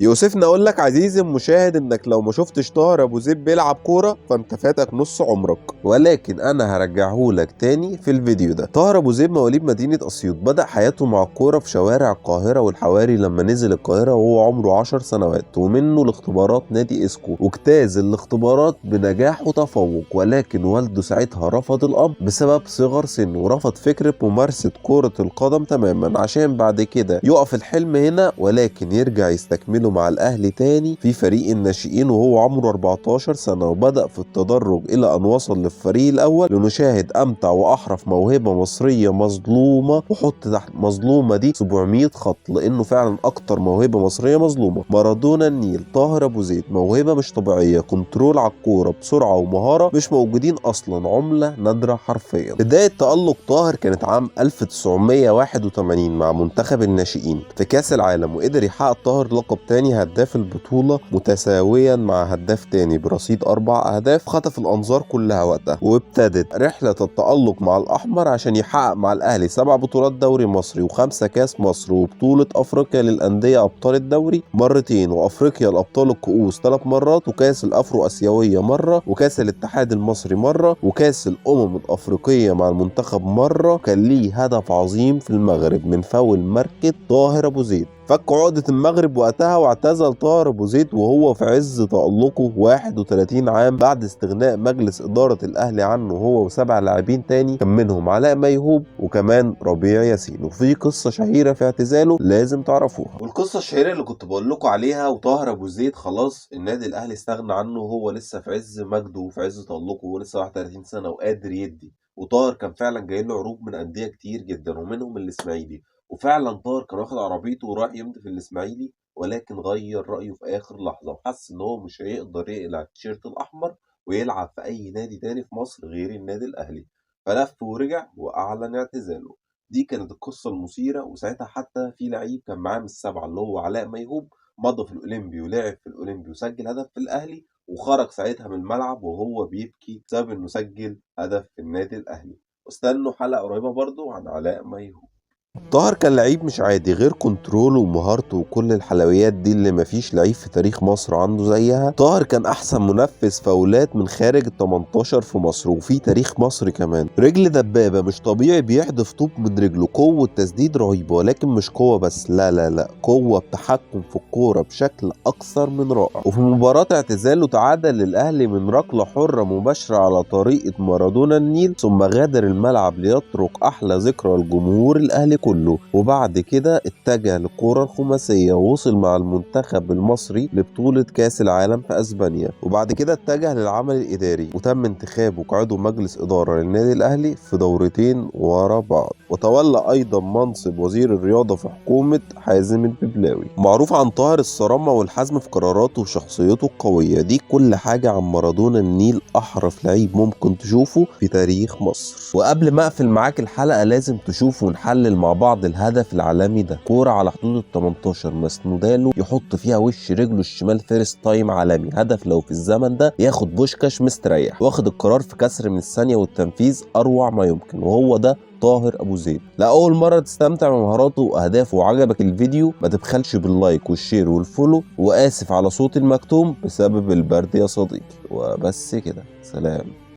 يوسفني اقول لك عزيزي المشاهد انك لو ما شفتش طاهر ابو زيد بيلعب كوره فانت فاتك نص عمرك، ولكن انا هرجعهولك تاني في الفيديو ده. طاهر ابو زيد مواليد مدينه اسيوط، بدأ حياته مع الكوره في شوارع القاهره والحواري لما نزل القاهره وهو عمره 10 سنوات، ومنه لاختبارات نادي اسكو، واجتاز الاختبارات بنجاح وتفوق، ولكن والده ساعتها رفض الامر بسبب صغر سنه، ورفض فكره ممارسه كره القدم تماما، عشان بعد كده يقف الحلم هنا ولكن يرجع يستكمله مع الاهلي تاني في فريق الناشئين وهو عمره 14 سنه، وبدأ في التدرج الى ان وصل للفريق الاول. لنشاهد امتع واحرف موهبه مصريه مظلومه، وحط تحت مظلومه دي 700 خط لانه فعلا اكتر موهبه مصريه مظلومه. مارادونا النيل طاهر ابو زيد، موهبه مش طبيعيه، كنترول على الكوره بسرعه ومهاره مش موجودين اصلا، عمله نادره حرفيا. بدايه تألق طاهر كانت عام 1981 مع منتخب الناشئين في كاس العالم، وقدر يحقق طاهر لقب تاني هداف البطولة متساويا مع هداف تاني برصيد 4 أهداف، خطف الأنظار كلها وقتها. وابتدت رحلة التألق مع الأحمر عشان يحقق مع الأهلي 7 بطولات دوري مصري و5 كاس مصر، وبطولة أفريقيا للأندية أبطال الدوري مرتين، وأفريقيا الأبطال الكؤوس 3 مرات، وكاس الأفرو أسيوية مرة، وكاس الاتحاد المصري مرة، وكاس الأمم الأفريقية مع المنتخب مرة. كان ليه هدف عظيم في المغرب من فاول ماركة طاهر أبو زيد، فك عقدة المغرب وقتها، واعتزل طاهر أبو زيد وهو في عز تألقه 31 عام بعد استغناء مجلس إدارة الأهلي عنه هو و7 لاعبين تاني، كان منهم علاء ميهوب وكمان ربيع ياسين. وفي قصة شهيرة في اعتزاله لازم تعرفوها، والقصة الشهيرة اللي كنت بقول لكم عليها. وطاهر أبو زيد خلاص النادي الأهلي استغنى عنه وهو لسه في عز مجده وفي عز تألقه ولسه 31 سنة وقادر يدي. وطاهر كان فعلا جاي له عروض من أندية كتير جدا ومنهم الإسماعيلي، وفعلا طاهر كان واخد عربيته وراح يمضي في الاسماعيلي، ولكن غير رأيه في آخر لحظة وحس إن هو مش هيقدر يقلع التيشيرت الأحمر ويلعب في أي نادي تاني في مصر غير النادي الأهلي، فلف ورجع وأعلن اعتزاله. دي كانت القصة المثيرة. وساعتها حتى في لعيب كان معاه من السبعة اللي هو علاء ميهوب مضى في الأولمبي ولعب في الأولمبي وسجل هدف في الأهلي، وخرج ساعتها من الملعب وهو بيبكي بسبب إنه سجل هدف في النادي الأهلي. واستنوا حلقة قريبة برضو عن علاء ميهوب. طاهر كان لعيب مش عادي، غير كنتروله ومهارته وكل الحلويات دي اللي مفيش لعيب في تاريخ مصر عنده زيها. طاهر كان احسن منفذ فاولات من خارج ال 18 في مصر وفي تاريخ مصر كمان. رجل دبابة مش طبيعي، بيحدف طوب من رجله، قوة تسديد رهيبة، ولكن مش قوة بس، لا لا لا، قوة بتحكم في الكورة بشكل اكثر من رائع. وفي مباراة اعتزاله تعادل للاهلي من ركلة حرة مباشرة على طريقة مارادونا النيل، ثم غادر الملعب ليترك احلى ذكرى لجمهور الاهلي كله. وبعد كده اتجه للكرة الخماسية ووصل مع المنتخب المصري لبطولة كاس العالم في اسبانيا، وبعد كده اتجه للعمل الاداري وتم انتخابه كعضو مجلس ادارة للنادي الاهلي في دورتين ورا بعض، وتولى ايضا منصب وزير الرياضة في حكومة حازم الببلاوي. معروف عن طاهر الصرامة والحزم في قراراته وشخصيته القوية. دي كل حاجة عن مارادونا النيل، احرف لعيب ممكن تشوفه في تاريخ مصر. وقبل ما اقفل معاك الحلقة لازم تشوف ونحلل مع بعض الهدف العالمي ده. كورة على حدود ال 18 مسنوداله يحط فيها وش رجله الشمال فيرست تايم عالمي، هدف لو في الزمن ده ياخد بوشكاش مستريح، واخد القرار في كسر من الثانية والتنفيذ اروع ما يمكن، وهو ده طاهر ابو زيد. لأول مرة تستمتع بمهاراته واهدافه وعجبك الفيديو ما تبخلش باللايك والشير والفولو، واسف على صوت المكتوم بسبب البرد يا صديقي. وبس كده، سلام.